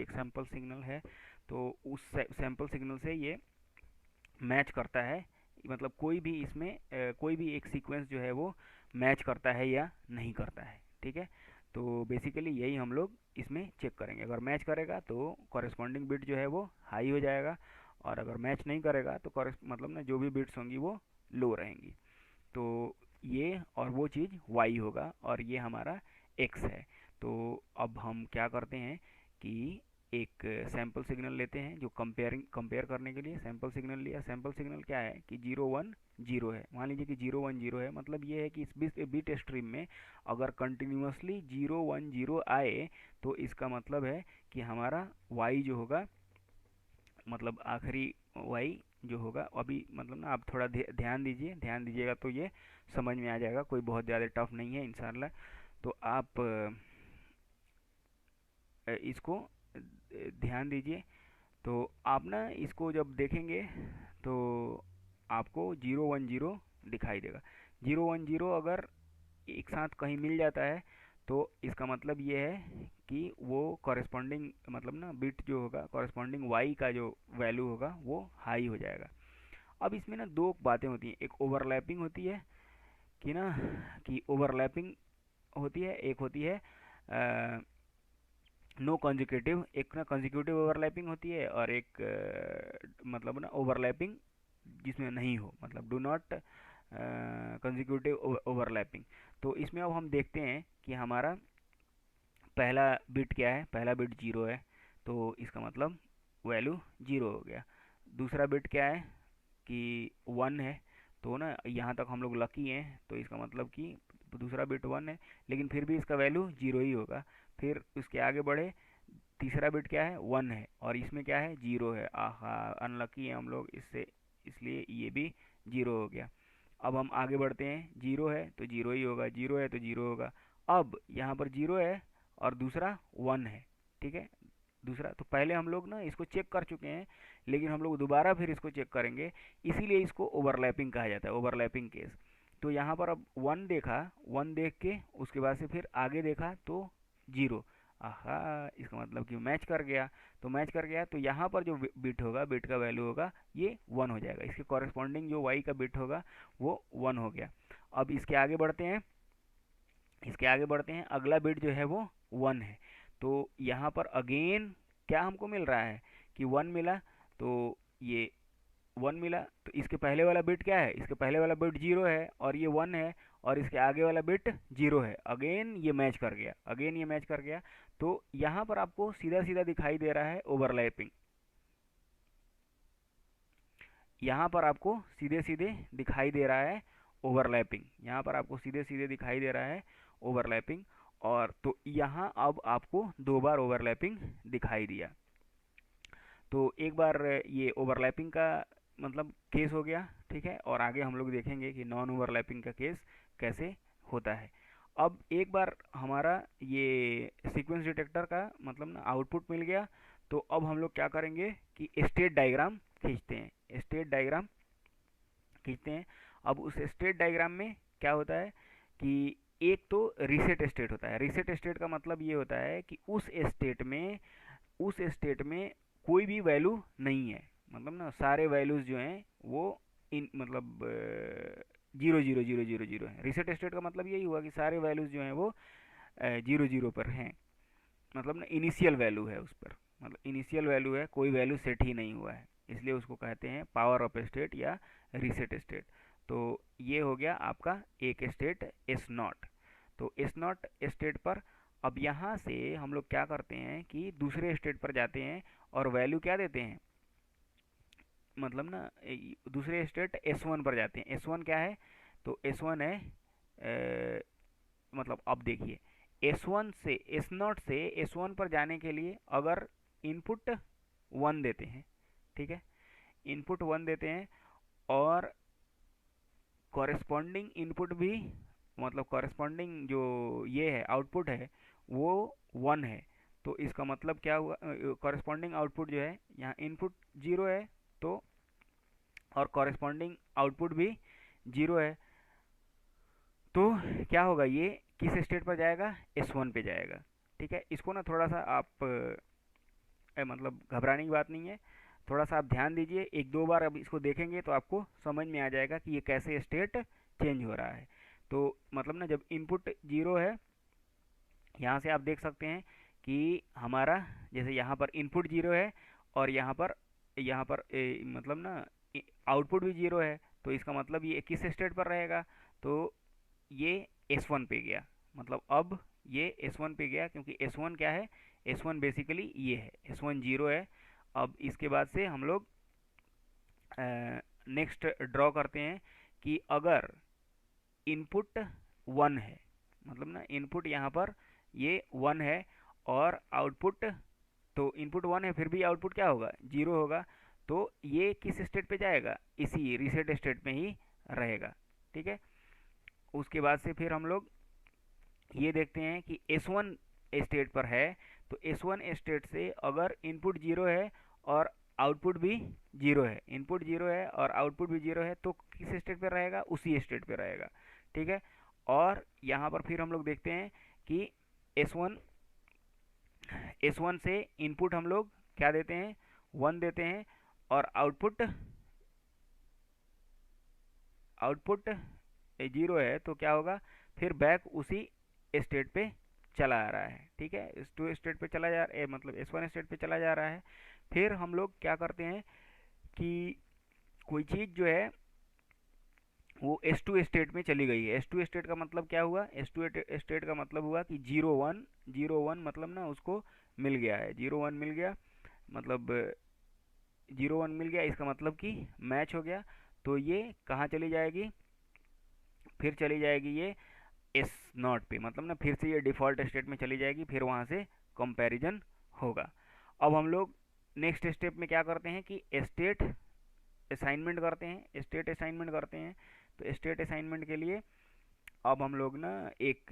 एक sample signal है, तो उस सैंपल सिग्नल से ये मैच करता है, मतलब कोई भी इसमें कोई भी एक सीक्वेंस जो है वो मैच करता है या नहीं करता है। ठीक है, तो बेसिकली यही हम लोग इसमें चेक करेंगे। अगर मैच करेगा तो कॉरेस्पॉन्डिंग बिट जो है वो हाई हो जाएगा, और अगर मैच नहीं करेगा तो मतलब ना जो भी बिट्स होंगी वो लो रहेंगी। तो ये और वो चीज़ y होगा, और ये हमारा x है। तो अब हम क्या करते हैं कि एक सैंपल सिग्नल लेते हैं, जो कंपेयर करने के लिए सैंपल सिग्नल लिया। सैंपल सिग्नल क्या है कि 0 1 0 है। मान लीजिए कि 0 1 0 है, मतलब ये है कि इस बिट स्ट्रीम में अगर कंटिन्यूसली 0 1 0 आए तो इसका मतलब है कि हमारा y जो होगा, मतलब आखिरी y जो होगा, अभी मतलब ना आप थोड़ा ध्यान दीजिए, ध्यान दीजिएगा तो ये समझ में आ जाएगा, कोई बहुत ज़्यादा टफ नहीं है इंशाल्लाह। तो आप इसको ध्यान दीजिए। तो आप ना इसको जब देखेंगे तो आपको 0 1 0 दिखाई देगा। 0 1 0 अगर एक साथ कहीं मिल जाता है तो इसका मतलब ये है कि वो कॉरेस्पॉन्डिंग, मतलब ना बिट जो होगा कॉरेस्पॉन्डिंग y का जो वैल्यू होगा वो हाई हो जाएगा। अब इसमें ना दो बातें होती हैं, एक ओवरलैपिंग होती है कि ना, कि ओवरलैपिंग होती है, एक होती है नो कंजिक्यूटिव, एक ना कंजिक्यूटिव ओवरलैपिंग होती है, और एक मतलब ना ओवरलैपिंग जिसमें नहीं हो, मतलब डू नॉट कंजिक्यूटिव ओवरलैपिंग। तो इसमें अब हम देखते हैं कि हमारा पहला बिट क्या है। पहला बिट 0 है, तो इसका मतलब वैल्यू 0 हो गया। दूसरा बिट क्या है कि 1 है, तो ना यहाँ तक हम लोग लकी हैं, तो इसका मतलब कि दूसरा बिट 1 है, लेकिन फिर भी इसका वैल्यू 0 ही होगा। फिर उसके आगे बढ़े, तीसरा बिट क्या है 1 है, और इसमें क्या है 0 है। आहा, अनलकी है हम लोग इससे, इसलिए ये भी 0 हो गया। अब हम आगे बढ़ते हैं, 0 है तो 0 ही होगा, 0 है तो 0 होगा। अब यहाँ पर 0 है और दूसरा 1 है। ठीक है, दूसरा तो पहले हम लोग ना इसको चेक कर चुके हैं, लेकिन हम लोग दोबारा फिर इसको चेक करेंगे, इसीलिए इसको ओवरलैपिंग कहा जाता है, ओवरलैपिंग केस। तो यहाँ पर अब 1 देखा, 1 देख के उसके बाद से फिर आगे देखा तो 0। आहा, इसका मतलब कि मैच कर गया। तो मैच कर गया तो यहाँ पर जो बिट होगा, बिट का वैल्यू होगा ये 1 हो जाएगा, इसके कॉरेस्पॉन्डिंग जो y का बिट होगा वो 1 हो गया। अब इसके आगे बढ़ते हैं, इसके आगे बढ़ते हैं, अगला बिट जो है वो 1 है। तो यहाँ पर अगेन क्या हमको मिल रहा है कि 1 मिला, तो ये 1 मिला, तो इसके पहले वाला बिट क्या है, इसके पहले वाला बिट 0 है और ये 1 है, और इसके आगे वाला बिट 0 है। अगेन ये मैच कर गया, अगेन ये मैच कर गया। तो यहाँ पर आपको सीधा सीधा दिखाई दे रहा है ओवरलैपिंग, यहाँ पर आपको सीधे सीधे दिखाई दे रहा है ओवरलैपिंग, यहाँ पर आपको सीधे सीधे दिखाई दे रहा है ओवरलैपिंग। और तो यहाँ अब आपको दो बार ओवरलैपिंग दिखाई दिया। तो एक बार ये ओवरलैपिंग का मतलब केस हो गया। ठीक है, और आगे हम लोग देखेंगे कि नॉन ओवरलैपिंग का केस कैसे होता है। अब एक बार हमारा ये सीक्वेंस डिटेक्टर का मतलब ना आउटपुट मिल गया, तो अब हम लोग क्या करेंगे कि स्टेट डायग्राम खींचते हैं, स्टेट डायग्राम खींचते हैं। अब उस स्टेट डायग्राम में क्या होता है कि एक तो रीसेट स्टेट होता है। रीसेट स्टेट का मतलब ये होता है कि उस स्टेट में कोई भी वैल्यू नहीं है, मतलब ना सारे वैल्यूज जो हैं वो इन मतलब 0 0 0 0 0 है। रीसेट स्टेट का मतलब यही हुआ कि सारे वैल्यूज जो हैं वो 0 0 पर हैं, मतलब ना इनिशियल वैल्यू है उस पर, मतलब इनिशियल वैल्यू है, कोई वैल्यू सेट ही नहीं हुआ है, इसलिए उसको कहते हैं पावर ऑफ स्टेट या रीसेट स्टेट। तो ये हो गया आपका एक स्टेट एस नॉट। तो एस नॉट स्टेट पर अब यहाँ से हम लोग क्या करते हैं कि दूसरे स्टेट पर जाते हैं और वैल्यू क्या देते हैं, मतलब ना दूसरे स्टेट S1 पर जाते हैं। S1 क्या है, तो S1 है मतलब अब देखिए, S1 से S0 से S1 पर जाने के लिए अगर इनपुट 1 देते हैं, ठीक है, इनपुट 1 देते हैं, और कॉरेस्पॉन्डिंग इनपुट भी, मतलब कॉरेस्पॉन्डिंग जो ये है आउटपुट है वो 1 है। तो इसका मतलब क्या हुआ, कॉरेस्पॉन्डिंग आउटपुट जो है, यहाँ इनपुट 0 है तो, और कॉरेस्पॉन्डिंग आउटपुट भी 0 है, तो क्या होगा, ये किस स्टेट पर जाएगा, S1 पे जाएगा। ठीक है, इसको ना थोड़ा सा आप मतलब घबराने की बात नहीं है। थोड़ा सा आप ध्यान दीजिए, एक दो बार अब इसको देखेंगे तो आपको समझ में आ जाएगा कि ये कैसे स्टेट चेंज हो रहा है। तो मतलब ना, जब इनपुट जीरो है, यहाँ से आप देख सकते हैं कि हमारा, जैसे यहाँ पर इनपुट जीरो है और यहाँ पर मतलब ना आउटपुट भी जीरो है, तो इसका मतलब ये किस स्टेट पर रहेगा? तो ये S1 पे गया। मतलब अब ये S1 पे गया, क्योंकि S1 क्या है? S1 बेसिकली ये है, S1 जीरो है। अब इसके बाद से हम लोग नेक्स्ट ड्रॉ करते हैं कि अगर इनपुट वन है, मतलब ना इनपुट यहाँ पर ये वन है और आउटपुट, तो इनपुट वन है फिर भी आउटपुट क्या होगा? जीरो होगा। तो ये किस स्टेट पे जाएगा? इसी रीसेट स्टेट में ही रहेगा। ठीक है। उसके बाद से फिर हम लोग ये देखते हैं कि S1 स्टेट पर है, तो S1 स्टेट से अगर इनपुट जीरो है और आउटपुट भी जीरो है, इनपुट जीरो है और आउटपुट भी जीरो है, तो किस स्टेट पे रहेगा? उसी स्टेट पे रहेगा। ठीक है। और यहाँ पर फिर हम लोग देखते हैं कि S1 S1 से इनपुट हम लोग क्या देते हैं? वन देते हैं, और आउटपुट आउटपुट जीरो है, तो क्या होगा? फिर बैक उसी स्टेट पे चला आ रहा है। ठीक है, इस टू स्टेट पे चला जा रहा है, मतलब S1 स्टेट पे चला जा रहा है। फिर हम लोग क्या करते हैं कि कोई चीज़ जो है वो S2 स्टेट में चली गई है। S2 स्टेट का मतलब क्या हुआ? S2 स्टेट का मतलब हुआ कि जीरो वन, जीरो वन मतलब ना उसको मिल गया है, जीरो वन मिल गया, मतलब जीरो वन मिल गया, इसका मतलब कि मैच हो गया। तो ये कहाँ चली जाएगी? फिर चली जाएगी ये एस नॉट पे, मतलब ना फिर से ये डिफ़ॉल्ट स्टेट में चली जाएगी, फिर वहाँ से कंपैरिजन होगा। अब हम लोग नेक्स्ट स्टेप में क्या करते हैं कि स्टेट असाइनमेंट करते हैं, स्टेट असाइनमेंट करते हैं। तो स्टेट असाइनमेंट के लिए अब हम लोग ना एक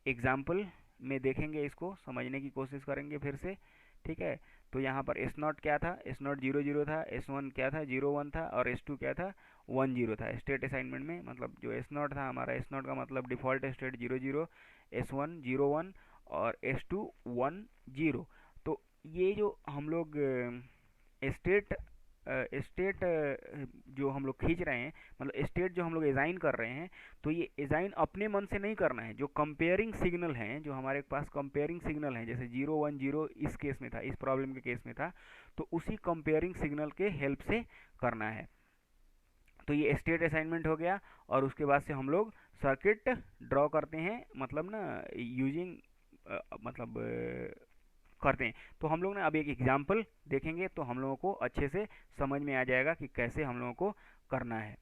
एग्जाम्पल में देखेंगे, इसको समझने की कोशिश करेंगे फिर से। ठीक है। तो यहाँ पर एस नॉट क्या था? एस नॉट जीरो जीरो था, एस वन क्या था? जीरो वन था, और एस टू क्या था? वन जीरो था। स्टेट असाइनमेंट में मतलब जो एस नॉट था हमारा, एस नॉट का मतलब default state zero zero, S one zero one, और एस टू वन जीरो। तो ये जो हम लोग स्टेट स्टेट जो हम लोग खींच रहे हैं, मतलब स्टेट जो हम लोग डिज़ाइन कर रहे हैं, तो ये डिज़ाइन अपने मन से नहीं करना है। जो कंपेयरिंग सिग्नल हैं, जो हमारे पास कंपेयरिंग सिग्नल हैं, जैसे जीरो वन जीरो इस केस में था, इस प्रॉब्लम के केस में था, तो उसी कंपेयरिंग सिग्नल के हेल्प से करना है। तो ये स्टेट असाइनमेंट हो गया। और उसके बाद से हम लोग सर्किट ड्रॉ करते हैं, मतलब ना यूजिंग मतलब करते हैं। तो हम लोग ना अब एक एग्जाम्पल देखेंगे, तो हम लोगों को अच्छे से समझ में आ जाएगा कि कैसे हम लोगों को करना है।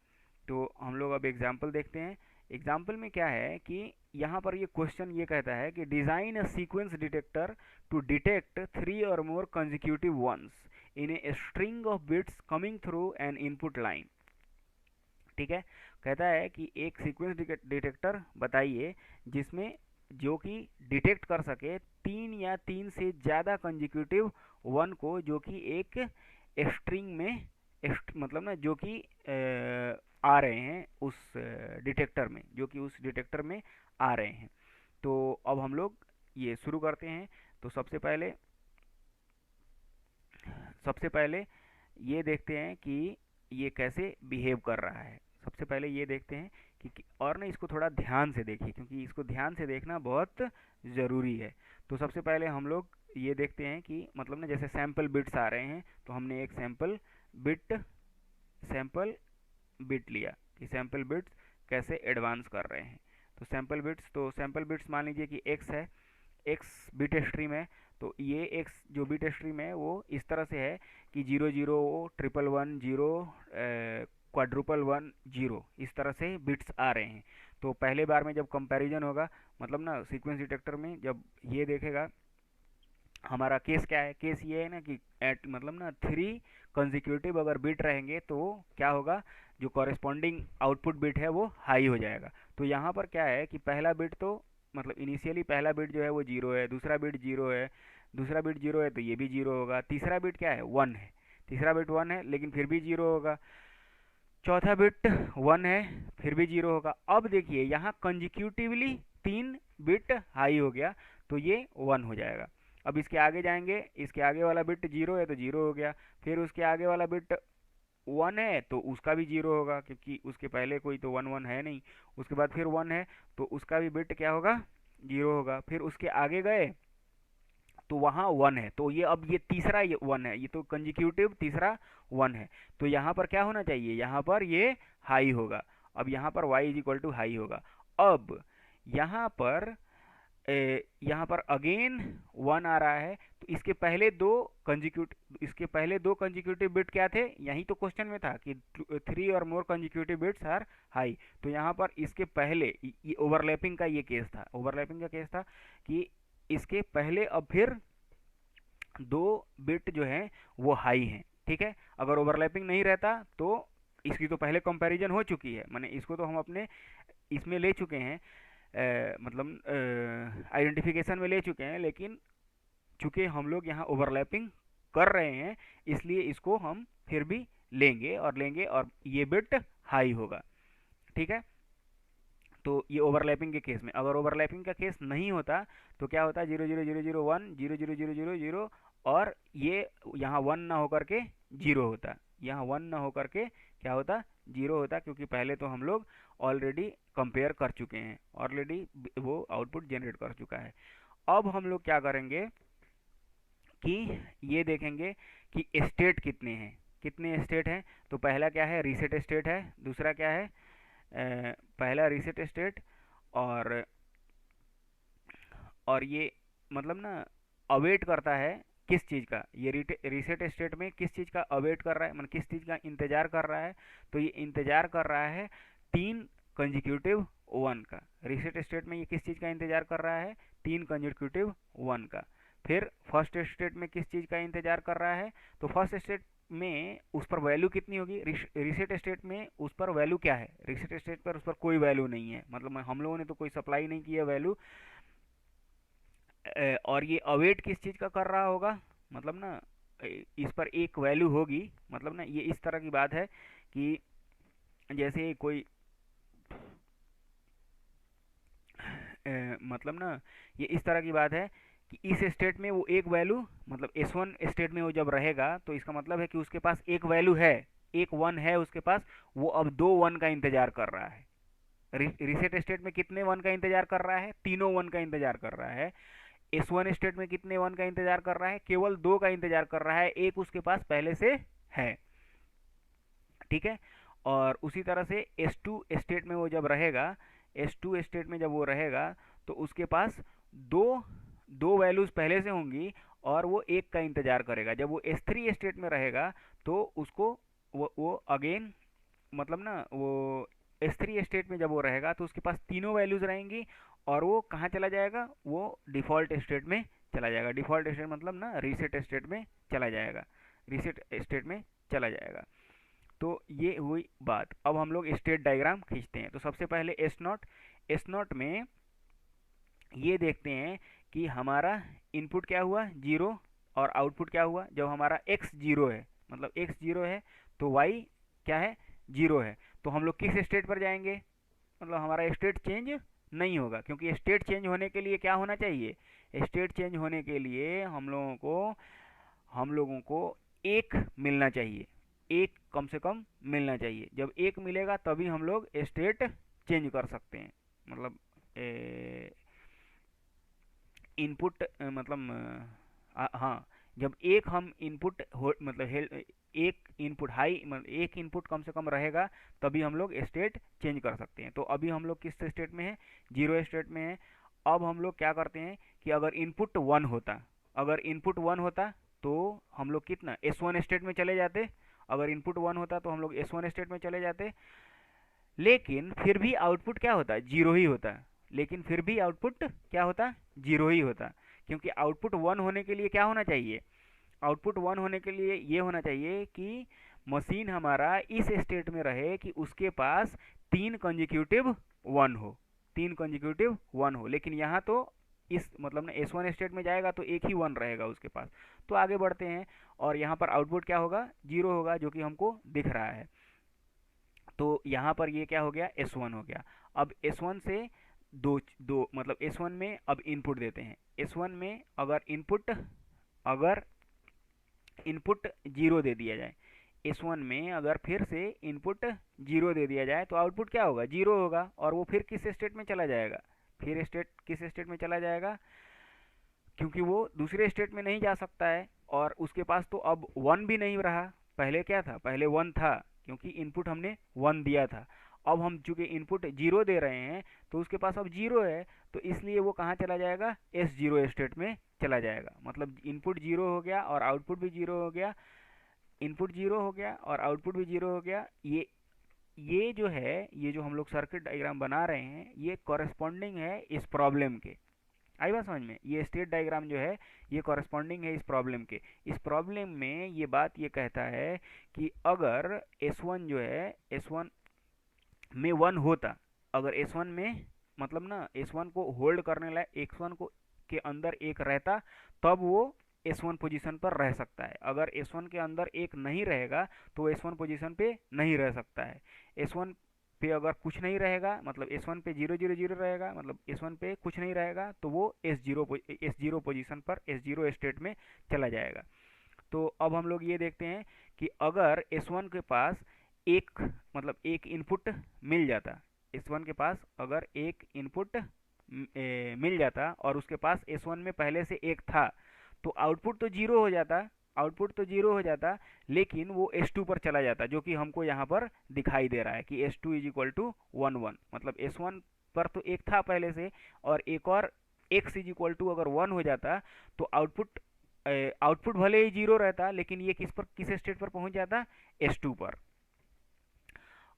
तो हम लोग अब एग्जाम्पल देखते हैं। एग्जाम्पल में क्या है कि यहाँ पर ये क्वेश्चन ये कहता है कि design a sequence detector to detect three और more consecutive ones in a string of bits coming through an input line. ठीक है। कहता है कि एक सीक्वेंस डिटेक्टर बताइए जिसमें जो कि डिटेक्ट कर सके तीन या तीन से ज़्यादा कंजिक्यूटिव वन को, जो कि एक स्ट्रिंग में मतलब ना जो कि आ रहे हैं उस डिटेक्टर में, जो कि उस डिटेक्टर में आ रहे हैं। तो अब हम लोग ये शुरू करते हैं। तो सबसे पहले ये देखते हैं कि ये कैसे बिहेव कर रहा है। सबसे पहले ये देखते हैं और ना इसको थोड़ा ध्यान से देखिए, क्योंकि इसको ध्यान से देखना बहुत ज़रूरी है। तो सबसे पहले हम लोग ये देखते हैं कि मतलब ना जैसे सैम्पल बिट्स आ रहे हैं, तो हमने एक सैम्पल बिट लिया कि सैम्पल बिट्स कैसे एडवांस कर रहे हैं। तो सैम्पल बिट्स मान लीजिए कि एक्स है, एक्स बिट स्ट्रीम है। तो ये एक्स जो बिट स्ट्रीम है वो इस तरह से है कि zero zero triple one zero quadruple one zero, इस तरह से बिट्स आ रहे हैं। तो पहले बार में जब कंपैरिजन होगा, मतलब ना सीक्वेंस डिटेक्टर में जब ये देखेगा, हमारा केस क्या है? केस ये है ना कि एट मतलब ना थ्री कंजिक्यूटिव अगर बिट रहेंगे तो क्या होगा? जो कॉरेस्पॉन्डिंग आउटपुट बिट है वो हाई हो जाएगा। तो यहाँ पर क्या है कि पहला बिट तो मतलब इनिशियली पहला बिट जो है वो जीरो है, दूसरा बिट जीरो है, दूसरा बिट जीरो है तो ये भी जीरो होगा, तीसरा बिट क्या है? वन है, तीसरा बिट वन है लेकिन फिर भी जीरो होगा, चौथा बिट वन है फिर भी जीरो होगा। अब देखिए यहाँ कंजिक्यूटिवली तीन बिट हाई हो गया, तो ये वन हो जाएगा। अब इसके आगे जाएंगे, इसके आगे वाला बिट जीरो है तो जीरो हो गया, फिर उसके आगे वाला बिट वन है तो उसका भी जीरो होगा क्योंकि उसके पहले कोई तो वन वन है नहीं। उसके बाद फिर वन है तो उसका भी बिट क्या होगा, जीरो होगा। फिर उसके आगे गए तो वहाँ वन है, तो ये अब ये तीसरा ये वन है, ये तो कंजिक्यूटिव तीसरा वन है। तो यहाँ पर क्या होना चाहिए, यहाँ पर ये हाई होगा। अब यहाँ पर y is equal to high होगा। अब यहाँ पर यहाँ पर अगेन वन आ रहा है, तो इसके पहले दो कंजिक्यूटिव बिट क्या थे, यही तो क्वेश्चन में था कि थ्री और more consecutive bits are high. तो यहाँ पर इसके पहले ये ओवरलैपिंग का ये केस था, ओवरलैपिंग का केस था कि इसके पहले अब फिर दो बिट जो है वो हाई हैं, ठीक है। अगर ओवरलैपिंग नहीं रहता तो इसकी तो पहले कंपैरिजन हो चुकी है, माने इसको तो हम अपने इसमें ले चुके हैं, मतलब आइडेंटिफिकेशन में ले चुके हैं, लेकिन चूंकि हम लोग यहाँ ओवरलैपिंग कर रहे हैं इसलिए इसको हम फिर भी लेंगे और ये बिट हाई होगा, ठीक है। तो ये ओवरलैपिंग के केस में, अगर ओवरलैपिंग का केस नहीं होता तो क्या होता, zero zero zero zero one, zero zero zero zero zero, और ये यहाँ वन ना होकर के जीरो होता, यहाँ वन ना होकर के क्या होता, जीरो होता, क्योंकि पहले तो हम लोग ऑलरेडी कंपेयर कर चुके हैं, ऑलरेडी वो आउटपुट जनरेट कर चुका है। अब हम लोग क्या करेंगे कि ये देखेंगे कि स्टेट कितने हैं, कितने स्टेट हैं। तो पहला क्या है, रीसेट स्टेट है। दूसरा क्या है, पहला रीसेट स्टेट, और ये मतलब ना अवेट करता है किस चीज़ का, ये रीसेट स्टेट में किस चीज़ का अवेट कर रहा है, मतलब किस चीज़ का इंतज़ार कर रहा है। तो ये इंतज़ार कर रहा है तीन कंजिक्यूटिव वन का। रीसेट स्टेट में ये किस चीज़ का इंतज़ार कर रहा है, तीन कंजिक्यूटिव वन का। फिर फर्स्ट स्टेट में किस चीज़ का इंतज़ार कर रहा है, तो फर्स्ट स्टेट में उस पर वैल्यू कितनी होगी, रीसेट स्टेट में उस पर वैल्यू क्या है, रीसेट स्टेट पर उस पर कोई वैल्यू नहीं है, मतलब हम लोगों ने तो कोई सप्लाई नहीं किया वैल्यू। और ये अवेट किस चीज़ का कर रहा होगा, मतलब ना इस पर एक वैल्यू होगी, मतलब ना ये इस तरह की बात है कि जैसे कोई मतलब ना ये इस तरह की बात है कि इस स्टेट में वो एक वैल्यू, मतलब S1 स्टेट में वो जब रहेगा तो इसका मतलब है कि उसके पास एक वैल्यू है, एक वन है उसके पास, वो अब दो वन का इंतजार कर रहा है। रीसेट स्टेट में कितने वन का इंतजार कर रहा है, तीनों वन का इंतजार कर रहा है। S1 स्टेट में कितने वन का इंतजार कर रहा है, केवल दो का इंतजार कर रहा है, एक उसके पास पहले से है, ठीक है। और उसी तरह से S2 स्टेट में वो जब रहेगा, S2 स्टेट में जब वो रहेगा तो उसके पास दो दो वैल्यूज पहले से होंगी और वो एक का इंतजार करेगा। जब वो S3 स्टेट में रहेगा तो उसको वो अगेन, मतलब ना वो S3 स्टेट में जब वो रहेगा तो उसके पास तीनों वैल्यूज रहेंगी और वो कहाँ चला जाएगा, वो डिफ़ॉल्ट स्टेट में चला जाएगा। डिफ़ॉल्ट स्टेट मतलब ना रीसेट स्टेट में चला जाएगा, रीसेट स्टेट में चला जाएगा। तो ये हुई बात। अब हम लोग स्टेट डायग्राम खींचते हैं। तो सबसे पहले एस नॉट में ये देखते हैं कि हमारा इनपुट क्या हुआ, जीरो, और आउटपुट क्या हुआ। जब हमारा x जीरो है, मतलब x जीरो है, तो y क्या है, जीरो है। तो हम लोग किस स्टेट पर जाएंगे, मतलब हमारा स्टेट चेंज नहीं होगा, क्योंकि स्टेट चेंज होने के लिए क्या होना चाहिए, स्टेट चेंज होने के लिए हम लोगों को एक मिलना चाहिए, एक कम से कम मिलना चाहिए। जब एक मिलेगा तभी हम लोग स्टेट चेंज कर सकते हैं, मतलब इनपुट मतलब हाँ, जब एक हम इनपुट हो मतलब एक इनपुट हाई, मतलब एक इनपुट कम से कम रहेगा तभी हम लोग स्टेट चेंज कर सकते हैं। तो अभी हम लोग किस स्टेट में हैं, जीरो स्टेट में हैं। अब हम लोग क्या करते हैं कि अगर इनपुट वन होता, अगर इनपुट वन होता तो हम लोग कितना S1 स्टेट में चले जाते। अगर इनपुट वन होता तो हम लोग S1 स्टेट में चले जाते, लेकिन फिर भी आउटपुट क्या होता, जीरो ही होता। लेकिन फिर भी आउटपुट क्या होता, जीरो ही होता, क्योंकि आउटपुट वन होने के लिए क्या होना चाहिए, आउटपुट वन होने के लिए ये होना चाहिए कि मशीन हमारा इस स्टेट में रहे कि उसके पास तीन कंजिक्यूटिव वन हो, तीन कंजिक्यूटिव वन हो। लेकिन यहाँ तो इस मतलब ना S1 स्टेट में जाएगा तो एक ही वन रहेगा उसके पास। तो आगे बढ़ते हैं और यहाँ पर आउटपुट क्या होगा, जीरो होगा, जो कि हमको दिख रहा है। तो यहाँ पर ये क्या हो गया, S1 हो गया। अब S1 से दो दो मतलब S1 में अब इनपुट देते हैं। S1 में अगर इनपुट जीरो दे दिया जाए, S1 में अगर फिर से इनपुट जीरो दे दिया जाए तो आउटपुट क्या होगा, जीरो होगा। और वो फिर किस स्टेट में चला जाएगा, फिर स्टेट किस स्टेट में चला जाएगा, क्योंकि वो दूसरे स्टेट में नहीं जा सकता है और उसके पास तो अब वन भी नहीं रहा। पहले क्या था, पहले वन था क्योंकि इनपुट हमने वन दिया था। अब हम चूंकि इनपुट जीरो दे रहे हैं तो उसके पास अब जीरो है, तो इसलिए वो कहाँ चला जाएगा, एस जीरो स्टेट में चला जाएगा। मतलब इनपुट जीरो हो गया और आउटपुट भी जीरो हो गया, इनपुट जीरो हो गया और आउटपुट भी जीरो हो गया। ये जो है, ये जो हम लोग सर्किट डायग्राम बना रहे हैं ये कॉरेस्पॉन्डिंग है इस प्रॉब्लम के। आई बात समझ में, ये स्टेट डायग्राम जो है ये कॉरेस्पॉन्डिंग है इस प्रॉब्लम के। इस प्रॉब्लम में ये बात ये कहता है कि अगर S1 जो है, S1 में वन होता, अगर S1 में मतलब ना S1 को होल्ड करने लायक S1 को के अंदर एक रहता, तब वो S1 पोजीशन पर रह सकता है। अगर S1 के अंदर एक नहीं रहेगा तो S1 पोजीशन पे नहीं रह सकता है। S1 पे अगर कुछ नहीं रहेगा, मतलब S1 पे 0 0 0 रहेगा, मतलब S1 पे कुछ नहीं रहेगा तो वो S0 पोजीशन पर, S0 स्टेट में चला जाएगा। तो अब हम लोग ये देखते हैं कि अगर S1 के पास एक मतलब एक इनपुट मिल जाता, S1 के पास अगर एक इनपुट मिल जाता और उसके पास S1 में पहले से एक था, तो आउटपुट तो जीरो हो जाता, आउटपुट तो जीरो हो जाता, लेकिन वो S2 पर चला जाता, जो कि हमको यहाँ पर दिखाई दे रहा है कि S2 इज इक्वल टू 1 1। मतलब S1 पर तो एक था पहले से, और एक और x इज इक्वल टू अगर 1 हो जाता तो आउटपुट भले ही जीरो रहता, लेकिन ये किस स्टेट पर पहुंच जाता, S2 पर।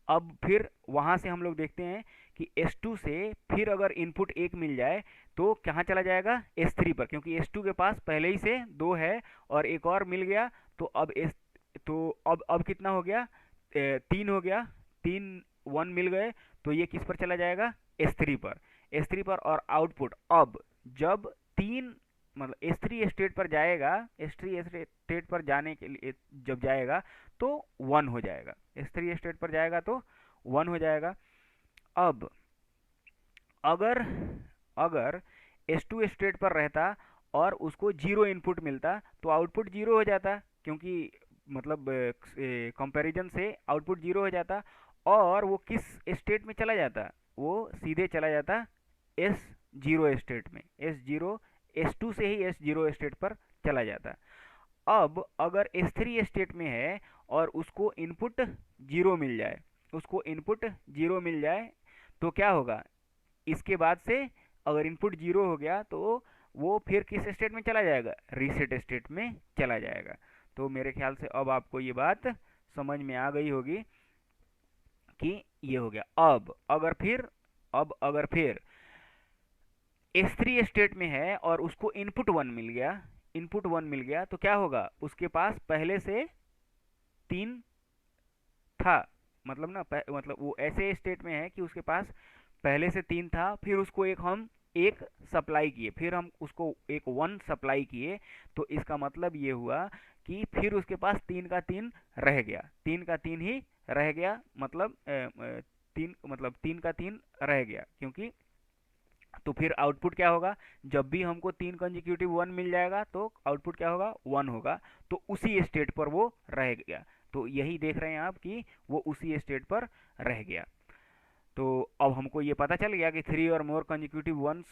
अब फिर वहां से हम लोग देखते हैं कि S2 से फिर अगर इनपुट एक मिल जाए तो कहाँ चला जाएगा, S3 पर, क्योंकि S2 के पास पहले ही से दो है और एक और मिल गया। तो अब कितना हो गया, तीन हो गया, तीन वन मिल गए, तो ये किस पर चला जाएगा, S3 पर, S3 पर। और आउटपुट अब जब तीन मतलब S3 स्टेट पर जाएगा, S3 स्टेट पर जाने के लिए जब जाएगा तो वन हो जाएगा, S3 स्टेट पर जाएगा तो वन हो जाएगा। अब अगर अगर S2 स्टेट पर रहता और उसको जीरो इनपुट मिलता तो आउटपुट जीरो हो जाता, क्योंकि मतलब कंपैरिजन से आउटपुट जीरो हो जाता। और वो किस स्टेट में चला जाता, वो सीधे चला जाता S0 स्टेट में, S2 से ही S0 स्टेट पर चला जाता। अब अगर S3 स्टेट में है और उसको इनपुट जीरो मिल जाए, उसको इनपुट जीरो मिल जाए तो क्या होगा, इसके बाद से अगर इनपुट जीरो हो गया तो वो फिर किस स्टेट में चला जाएगा, रीसेट स्टेट में चला जाएगा। तो मेरे ख्याल से अब आपको ये बात समझ में आ गई होगी कि ये हो गया। अब अगर फिर S3 स्टेट में है और उसको इनपुट वन मिल गया तो क्या होगा, उसके पास पहले से तीन था, मतलब ना मतलब वो ऐसे स्टेट में है कि उसके पास पहले से तीन था, फिर उसको एक सप्लाई किए, फिर हम उसको एक वन सप्लाई किए, तो इसका मतलब ये हुआ कि फिर उसके पास तीन का तीन रह गया, तीन का तीन ही रह गया, मतलब तीन का तीन रह गया, क्योंकि तो फिर आउटपुट क्या होगा, जब भी हमको तीन कंजिक्यूटिव वन मिल जाएगा तो आउटपुट क्या होगा, वन होगा। तो उसी स्टेट पर वो रह गया, तो यही देख रहे हैं आप कि वो उसी स्टेट पर रह गया। तो अब हमको ये पता चल गया कि थ्री और मोर कंजिक्यूटिव वंस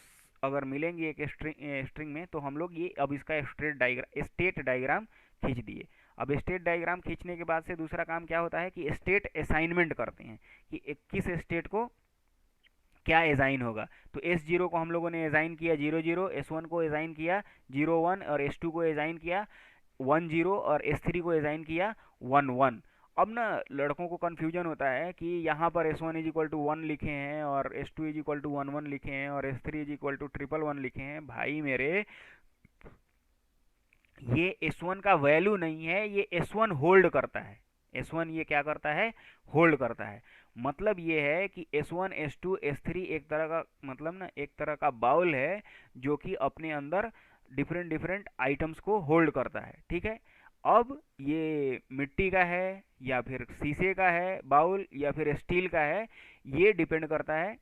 अगर मिलेंगे एक स्ट्रिंग में तो हम लोग ये अब इसका स्टेट डायग्राम खींच दिए। अब स्टेट डायग्राम खींचने के बाद से दूसरा काम क्या होता है कि स्टेट असाइनमेंट करते हैं कि किस स्टेट को क्या एजाइन होगा। तो S0 को हम लोगों ने एजाइन किया 0 0, S1 को एजाइन किया 0 1 और S2 को एजाइन किया 1 0 और S3 को एजाइन किया 1 1। अब ना लड़कों को कन्फ्यूजन होता है कि यहाँ पर S1 इज इक्वल टू 1 लिखे हैं और S2 इज इक्वल टू 1 1 लिखे हैं और S3 इज इक्वल टू 1 1 लिखे हैं। भाई मेरे, ये S1 का वैल्यू नहीं है, ये S1 होल्ड करता है, S1 ये क्या करता है, होल्ड करता है। मतलब ये है कि S1 S2 S3 एक तरह का मतलब ना एक तरह का बाउल है जो कि अपने अंदर डिफरेंट डिफरेंट आइटम्स को होल्ड करता है, ठीक है। अब ये मिट्टी का है या फिर शीशे का है बाउल या फिर स्टील का है, ये डिपेंड करता है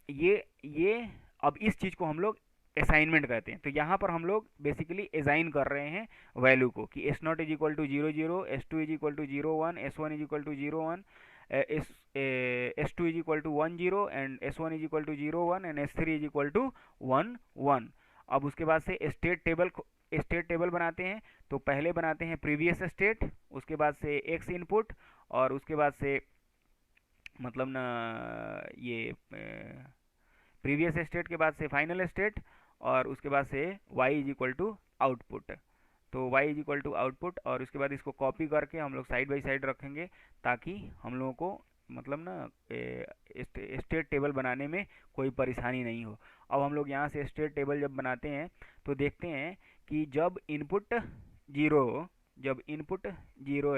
ये अब इस चीज़ को हम लोग असाइनमेंट कहते हैं। तो यहाँ पर हम लोग बेसिकली असाइन कर रहे हैं वैल्यू को कि S naught is equal to zero zero, S two is equal to zero one, S one is equal to zero one, S two is equal to one zero, and S one is equal to zero one, and S three is equal to one one. अब उसके बाद से state table बनाते हैं। तो पहले बनाते हैं प्रीवियस स्टेट, उसके बाद से एक्स इनपुट, और उसके बाद से मतलब ना ये प्रीवियस स्टेट के बाद से फाइनल स्टेट, और उसके बाद से y is equal to output. तो y is equal to output, और उसके बाद इसको कॉपी करके हम लोग साइड बाई साइड रखेंगे ताकि हम लोगों को मतलब ना स्टेट टेबल बनाने में कोई परेशानी नहीं हो। अब हम लोग यहाँ से स्टेट टेबल जब बनाते हैं तो देखते हैं कि जब इनपुट जीरो जब इनपुट जीरो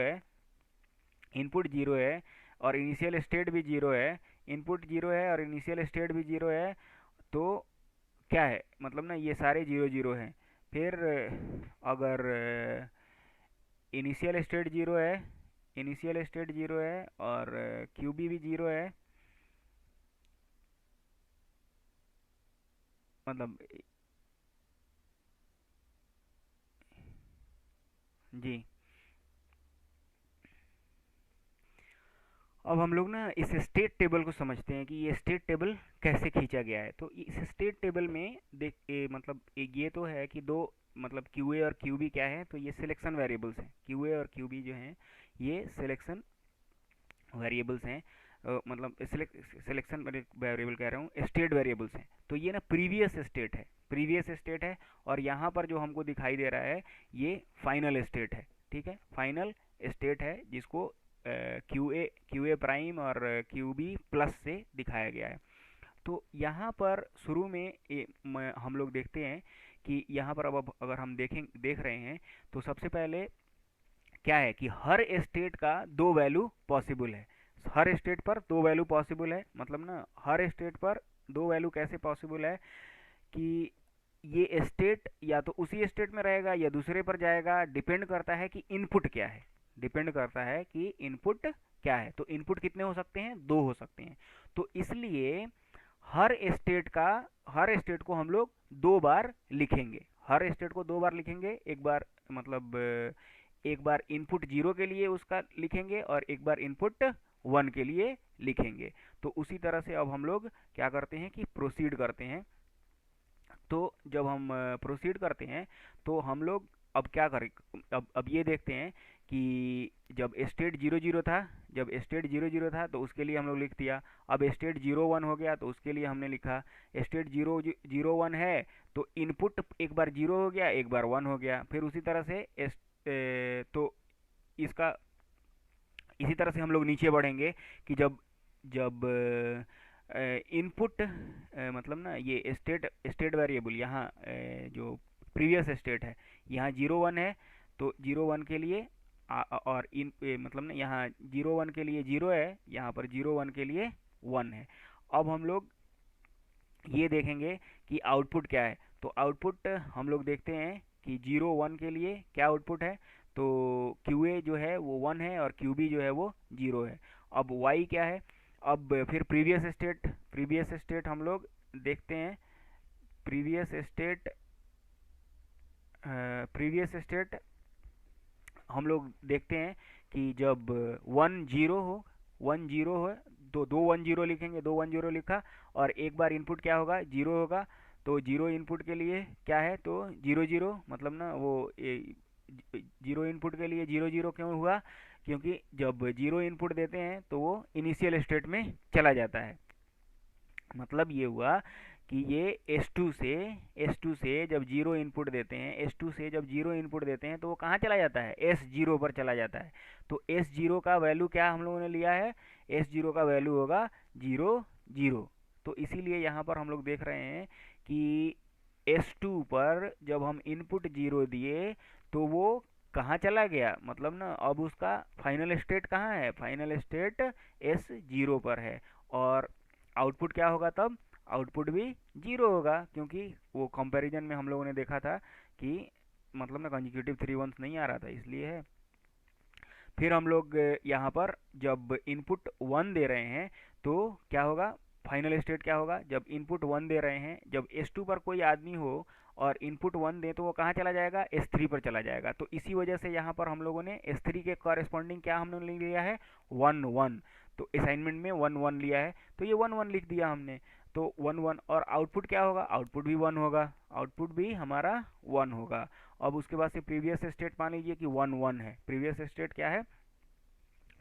है और इनिशियल स्टेट भी जीरो है, इनपुट जीरो है और इनिशियल स्टेट भी जीरो है, तो क्या है मतलब ना ये सारे जीरो जीरो हैं। फिर अगर इनिशियल स्टेट जीरो है, और क्यूबी भी जीरो है, मतलब जी। अब हम लोग ना इस स्टेट टेबल को समझते हैं कि ये स्टेट टेबल कैसे खींचा गया है। तो इस स्टेट टेबल में मतलब ये तो है कि दो मतलब क्यू ए और क्यू बी क्या है, तो ये सिलेक्शन वेरिएबल्स हैं। क्यू ए और क्यू बी जो हैं ये सिलेक्शन वेरिएबल्स हैं, मतलब सिलेक्शन वेरिएबल कह रहा हूँ, स्टेट वेरिएबल्स हैं। तो ये ना प्रीवियस स्टेट है, और यहाँ पर जो हमको दिखाई दे रहा है ये फाइनल स्टेट है। ठीक है, फाइनल स्टेट है जिसको क्यू ए प्राइम और क्यू बी प्लस से दिखाया गया है। तो यहाँ पर शुरू में हम लोग देखते हैं कि यहाँ पर अब अगर हम देख रहे हैं तो सबसे पहले क्या है कि हर स्टेट का दो वैल्यू पॉसिबल है। हर स्टेट पर दो वैल्यू पॉसिबल है, मतलब ना हर स्टेट पर दो वैल्यू कैसे पॉसिबल है कि ये स्टेट या तो उसी स्टेट में रहेगा या दूसरे पर जाएगा, डिपेंड करता है कि इनपुट क्या है। तो इनपुट कितने हो सकते हैं, दो हो सकते हैं। तो इसलिए हर स्टेट को हम लोग दो बार लिखेंगे। एक बार मतलब एक बार इनपुट जीरो के लिए उसका लिखेंगे और एक बार इनपुट वन के लिए लिखेंगे। तो उसी तरह से अब हम लोग क्या करते हैं कि प्रोसीड करते हैं। तो जब हम प्रोसीड करते हैं तो हम लोग अब क्या करें, अब ये देखते हैं कि जब स्टेट जीरो जीरो था तो उसके लिए हम लोग लिख दिया। अब स्टेट जीरो वन हो गया तो उसके लिए हमने लिखा। स्टेट जीरो जीरो वन है तो इनपुट एक बार जीरो हो गया, एक बार वन हो गया। फिर उसी तरह से तो इसका इसी तरह से हम लोग नीचे बढ़ेंगे कि जब जब इनपुट मतलब ना ये स्टेट वेरिएबल यहाँ जो प्रीवियस स्टेट है यहाँ जीरो वन है, तो जीरो वन के लिए और मतलब ना यहाँ जीरो वन के लिए जीरो है, यहाँ पर जीरो वन के लिए वन है। अब हम लोग ये देखेंगे कि आउटपुट क्या है। तो आउटपुट हम लोग देखते हैं कि जीरो वन के लिए क्या आउटपुट है, तो क्यू ए जो है वो वन है और क्यू बी जो है वो जीरो है। अब वाई क्या है, अब फिर प्रीवियस स्टेट हम लोग देखते हैं। प्रीवियस स्टेट हम लोग देखते हैं कि जब वन जीरो हो तो दो वन जीरो लिखेंगे, दो वन जीरो लिखा और एक बार इनपुट क्या होगा, जीरो होगा। तो जीरो इनपुट के लिए क्या है, तो जीरो जीरो मतलब ना वो जीरो इनपुट के लिए जीरो जीरो क्यों हुआ, क्योंकि जब जीरो इनपुट देते हैं तो वो इनिशियल स्टेट में चला जाता है। मतलब ये हुआ कि ये S2 से जब जीरो इनपुट देते हैं, S2 से जब जीरो इनपुट देते हैं तो वो कहाँ चला जाता है, S0 पर चला जाता है। तो S0 का वैल्यू क्या हम लोगों ने लिया है, S0 का वैल्यू होगा जीरो जीरो। तो इसीलिए यहाँ पर हम लोग देख रहे हैं कि S2 पर जब हम इनपुट जीरो दिए तो वो कहाँ चला गया, मतलब ना अब उसका फाइनल स्टेट कहाँ है, फाइनल स्टेट S0 पर है। और आउटपुट क्या होगा तब, आउटपुट भी जीरो होगा, क्योंकि वो कंपैरिजन में हम लोगों ने देखा था कि मतलब ना कंजिक्यूटिव थ्री वंस नहीं आ रहा था, इसलिए है। फिर हम लोग यहाँ पर जब इनपुट वन दे रहे हैं तो क्या होगा, फाइनल स्टेट क्या होगा, जब इनपुट 1 दे रहे हैं, जब S2 पर कोई आदमी हो और इनपुट 1 दे तो वो कहाँ चला जाएगा, S3 पर चला जाएगा। तो इसी वजह से यहाँ पर हम लोगों ने S3 के कॉरेस्पॉन्डिंग क्या हमने लिया है, 1 1। तो असाइनमेंट में 1 1 लिया है, तो ये 1 1 लिख दिया हमने। तो 1 1, और आउटपुट क्या होगा, आउटपुट भी 1 होगा, आउटपुट भी हमारा 1 होगा। अब उसके बाद से प्रीवियस स्टेट मान लीजिए कि 1 1 है, प्रीवियस स्टेट क्या है,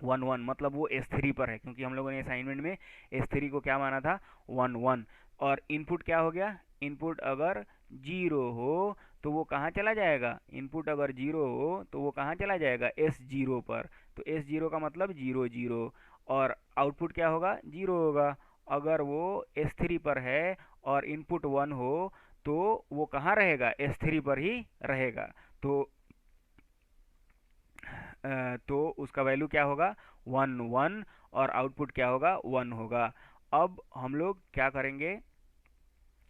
1 1, मतलब वो S3 पर है, क्योंकि हम लोगों ने असाइनमेंट में S3 को क्या माना था, 1 1। और इनपुट क्या हो गया, इनपुट अगर 0 हो तो वो कहाँ चला जाएगा, इनपुट अगर 0 हो तो वो कहाँ चला जाएगा, S0 पर। तो S0 का मतलब 0 0, और आउटपुट क्या होगा, 0 होगा। अगर वो S3 पर है और इनपुट 1 हो तो वो कहाँ रहेगा, S3 पर ही रहेगा। तो तो उसका वैल्यू क्या होगा, 1 1, और आउटपुट क्या होगा, 1 होगा। अब हम लोग क्या करेंगे,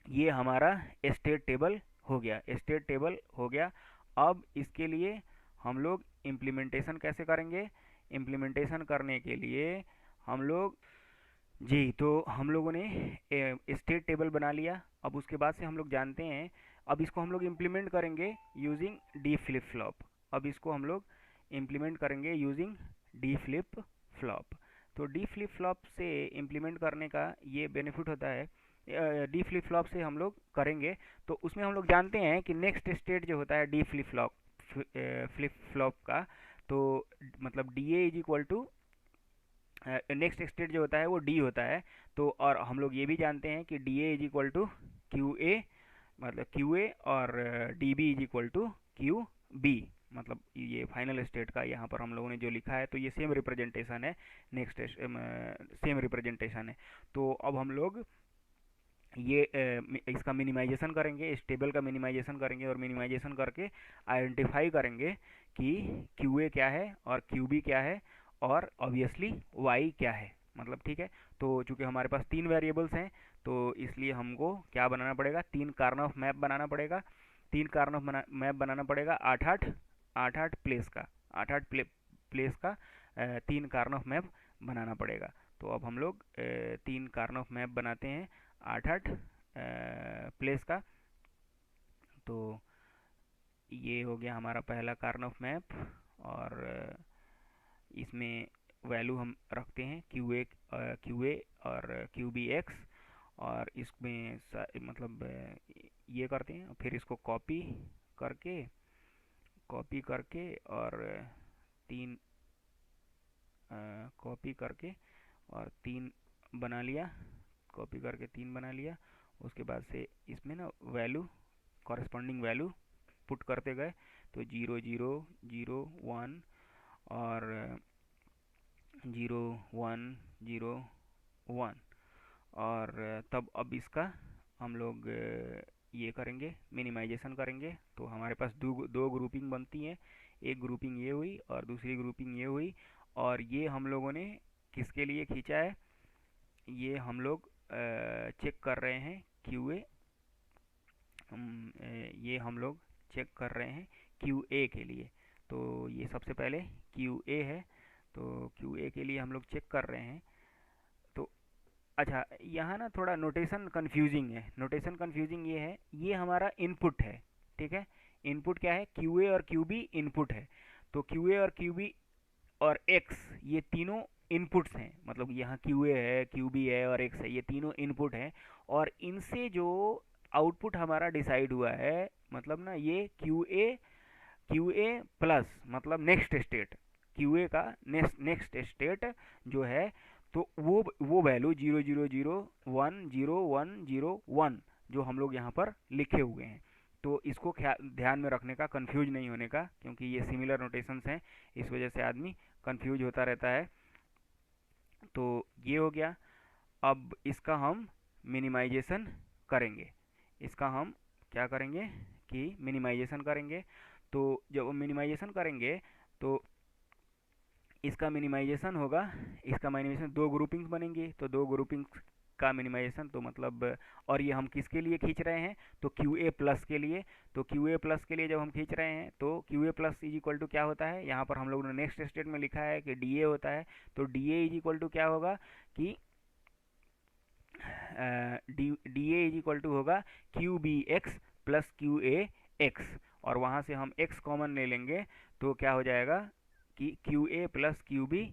ये हमारा स्टेट टेबल हो गया, स्टेट टेबल हो गया। अब इसके लिए हम लोग इम्प्लीमेंटेशन कैसे करेंगे, इम्प्लीमेंटेशन करने के लिए हम लोग, जी, तो हम लोगों ने स्टेट टेबल बना लिया। अब उसके बाद से हम लोग जानते हैं, अब इसको हम लोग इम्प्लीमेंट करेंगे यूजिंग डी फ्लिप फ्लॉप। अब इसको हम लोग इम्प्लीमेंट करेंगे यूजिंग डी फ्लिप फ्लॉप। तो डी फ्लिप फ्लॉप से इम्प्लीमेंट करने का ये बेनिफिट होता है, डी फ्लिप फ्लॉप से हम लोग करेंगे तो उसमें हम लोग जानते हैं कि नेक्स्ट स्टेट जो होता है डी फ्लिप फ्लॉप का, तो मतलब D A is equal to, next state जो होता है वो डी होता है। तो और हम लोग ये भी जानते हैं कि D A is equal to Q A, मतलब क्यू ए, और D B is equal to Q B. मतलब ये फाइनल स्टेट का यहाँ पर हम लोगों ने जो लिखा है, तो ये सेम रिप्रेजेंटेशन है, नेक्स्ट सेम रिप्रेजेंटेशन है। तो अब हम लोग ये इसका मिनिमाइजेशन करेंगे, इस टेबल का मिनिमाइजेशन करेंगे, और मिनिमाइजेशन करके आइडेंटिफाई करेंगे कि क्यू ए क्या है और क्यू बी क्या है, और ऑब्वियसली वाई क्या है। मतलब ठीक है, तो चूंकि हमारे पास 3 वेरिएबल्स हैं तो इसलिए हमको क्या बनाना पड़ेगा, 3 कार्नोफ मैप बनाना पड़ेगा, 3 कार्नोफ मैप बनाना पड़ेगा, 8 8 प्लेस का, 8 8 प्लेस का 3 कार्नोफ मैप बनाना पड़ेगा। तो अब हम लोग 3 कार्नोफ मैप बनाते हैं 8 8 प्लेस का। तो ये हो गया हमारा पहला कार्नोफ मैप, और इसमें वैल्यू हम रखते हैं क्यू ए और क्यू बी एक्स, और इसमें मतलब ये करते हैं, फिर इसको करके कॉपी करके और तीन कॉपी करके और 3 बना लिया, कॉपी करके 3 बना लिया। उसके बाद से इसमें ना वैल्यू, कॉरेस्पॉन्डिंग वैल्यू पुट करते गए, तो 0 0 0 1 और 0 1 0 1, और तब अब इसका हम लोग ये करेंगे, मिनिमाइजेशन करेंगे। तो हमारे पास दो ग्रुपिंग बनती हैं, एक ग्रुपिंग ये हुई और दूसरी ग्रुपिंग ये हुई। और ये हम लोगों ने किसके लिए खींचा है, ये हम लोग चेक कर रहे हैं क्यू ए, ये हम लोग चेक कर रहे हैं क्यू ए के लिए। तो ये सबसे पहले क्यू ए है, तो क्यू ए के लिए हम लोग चेक कर रहे हैं। तो अच्छा, यहाँ ना थोड़ा नोटेशन कन्फ्यूजिंग है, नोटेशन कन्फ्यूजिंग ये है, ये हमारा इनपुट है, ठीक है, इनपुट क्या है, क्यू ए और क्यू बी इनपुट है। तो क्यू ए और क्यू बी और एक्स, ये तीनों इनपुट्स हैं, मतलब यहाँ क्यू ए है, क्यू बी है और एक्स है, ये तीनों इनपुट हैं। और इनसे जो आउटपुट हमारा डिसाइड हुआ है, मतलब ना ये क्यू ए प्लस, मतलब नेक्स्ट स्टेट, क्यू ए का नेक्स्ट स्टेट जो है, तो वो वैल्यू 0 0 0 1 0 1 0 1 जो हम लोग यहाँ पर लिखे हुए हैं। तो इसको ध्यान में रखने का, कंफ्यूज नहीं होने का, क्योंकि ये सिमिलर नोटेशंस हैं, इस वजह से आदमी कंफ्यूज होता रहता है। तो ये हो गया। अब इसका हम मिनिमाइजेशन करेंगे, इसका हम क्या करेंगे कि मिनिमाइजेशन करेंगे। तो जब मिनिमाइजेशन करेंगे तो इसका मिनिमाइजेशन होगा, इसका मिनिमाइजेशन 2 ग्रुपिंग्स बनेंगी, तो 2 ग्रुपिंग्स का मिनिमाइजेशन, तो मतलब, और ये हम किसके लिए खींच रहे हैं, तो क्यू ए प्लस के लिए। तो क्यू ए प्लस के लिए जब हम खींच रहे हैं तो Q A plus is equal to क्या होता है, यहाँ पर हम लोगों ने नेक्स्ट स्टेट में लिखा है कि डी ए होता है। तो D A is equal to क्या होगा कि D A is equal to होगा Q B X plus Q A X, और वहाँ से हम एक्स कॉमन ले लेंगे तो क्या हो जाएगा कि Q A plus Q B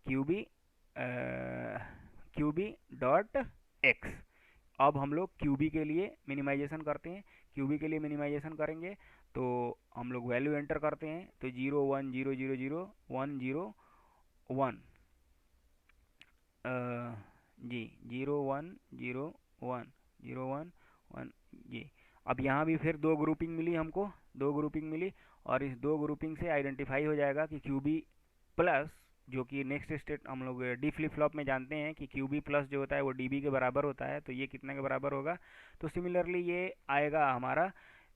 Q B dot X. अब हम लोग क्यू बी के लिए मिनिमाइजेशन करते हैं, क्यू बी के लिए मिनिमाइजेशन करेंगे तो हम लोग वैल्यू एंटर करते हैं तो 0 1 0 0 0 1 0 1 जी 0 1 0 1 0 1 1 जी। अब यहाँ भी फिर दो ग्रुपिंग मिली हमको, दो ग्रुपिंग मिली, और इस दो ग्रुपिंग से आइडेंटिफाई हो जाएगा कि क्यू बी प्लस, जो कि नेक्स्ट स्टेट हम लोग डी फ्लिप फ्लॉप में जानते हैं कि क्यू बी प्लस जो होता है वो डी बी के बराबर होता है, तो ये कितने के बराबर होगा। तो सिमिलरली ये आएगा हमारा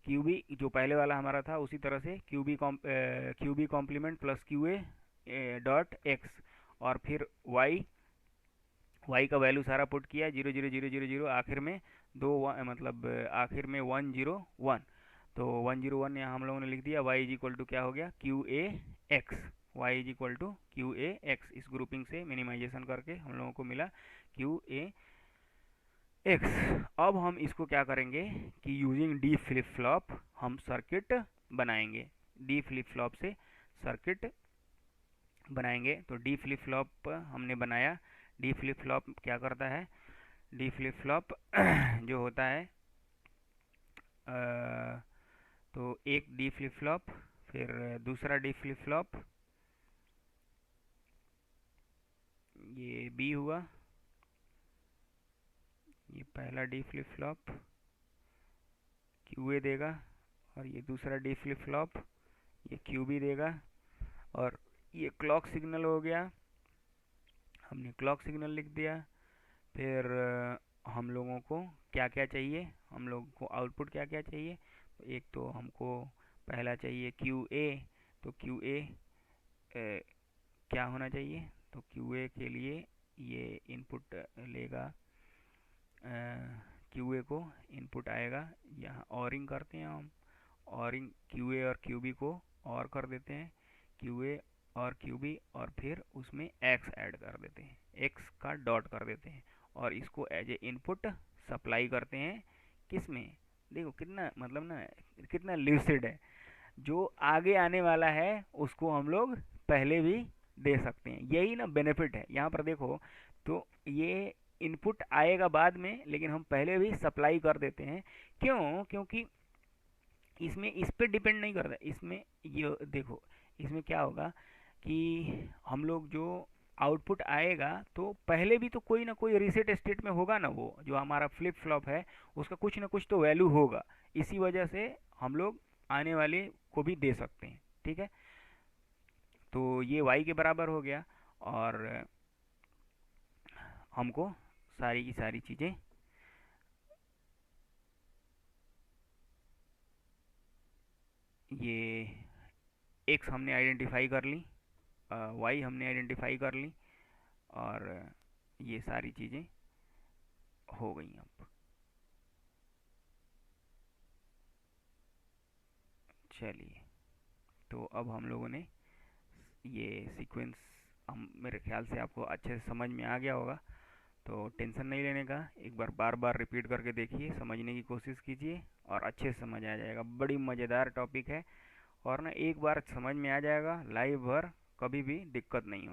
क्यू बी, जो पहले वाला हमारा था उसी तरह से Q B complement plus Q A dot X, और फिर वाई का वैल्यू सारा पुट किया 0 0 0 0 0 0, आखिर में मतलब आखिर में 1 0 1, तो 1 0 1 यहाँ हम लोगों ने लिख दिया। वाई इज इक्वल टू क्या हो गया Q A X, Y is equal to Q A X. इस ग्रुपिंग से मिनिमाइजेशन करके हम लोगों को मिला क्यू ए एक्स। अब हम इसको क्या करेंगे कि यूजिंग डी फ्लिप फ्लॉप हम सर्किट बनाएंगे, डी फ्लिप फ्लॉप से सर्किट बनाएंगे। तो डी फ्लिप फ्लॉप हमने बनाया। डी फ्लिप फ्लॉप क्या करता है, डी फ्लिप फ्लॉप जो होता है तो एक डी फ्लिप फ्लॉप, फिर दूसरा डी फ्लिप फ्लॉप, ये बी हुआ, ये पहला D flip flop Q A देगा, और ये दूसरा डी फ्लिप फ्लॉप ये क्यू बी देगा, और ये क्लॉक सिग्नल हो गया, हमने क्लॉक सिग्नल लिख दिया। फिर हम लोगों को क्या क्या चाहिए, हम लोगों को आउटपुट क्या क्या चाहिए, तो एक तो हमको पहला चाहिए क्यू ए, तो क्यू ए क्या होना चाहिए, तो क्यू ए के लिए ये इनपुट लेगा, क्यू ए को इनपुट आएगा, यहाँ ऑरिंग करते हैं हम, ऑरिंग क्यू ए और क्यू बी को और कर देते हैं, क्यू ए और क्यू बी, और फिर उसमें एक्स ऐड कर देते हैं, एक्स का डॉट कर देते हैं, और इसको एज ए इनपुट सप्लाई करते हैं किस में। देखो कितना मतलब ना, कितना ल्यूसिड है, जो आगे आने वाला है उसको हम लोग पहले भी दे सकते हैं, यही ना बेनिफिट है यहाँ पर। देखो तो ये इनपुट आएगा बाद में, लेकिन हम पहले भी सप्लाई कर देते हैं, क्यों, क्योंकि इसमें इस पे डिपेंड नहीं करता। इसमें ये देखो, इसमें क्या होगा कि हम लोग जो आउटपुट आएगा तो पहले भी तो कोई ना कोई रीसेट स्टेट में होगा ना, वो जो हमारा फ्लिप फ्लॉप है उसका कुछ ना कुछ तो वैल्यू होगा, इसी वजह से हम लोग आने वाले को भी दे सकते हैं। ठीक है, तो ये y के बराबर हो गया, और हमको सारी की सारी चीज़ें ये x हमने आइडेंटिफाई कर ली, y हमने आइडेंटिफाई कर ली, और ये सारी चीज़ें हो गई। अब चलिए, तो अब हम लोगों ने ये सीक्वेंस, हम मेरे ख्याल से आपको अच्छे से समझ में आ गया होगा, तो टेंशन नहीं लेने का, एक बार बार बार रिपीट करके देखिए, समझने की कोशिश कीजिए और अच्छे से समझ आ जाएगा। बड़ी मज़ेदार टॉपिक है, और ना एक बार समझ में आ जाएगा लाइव भर कभी भी दिक्कत नहीं होगी।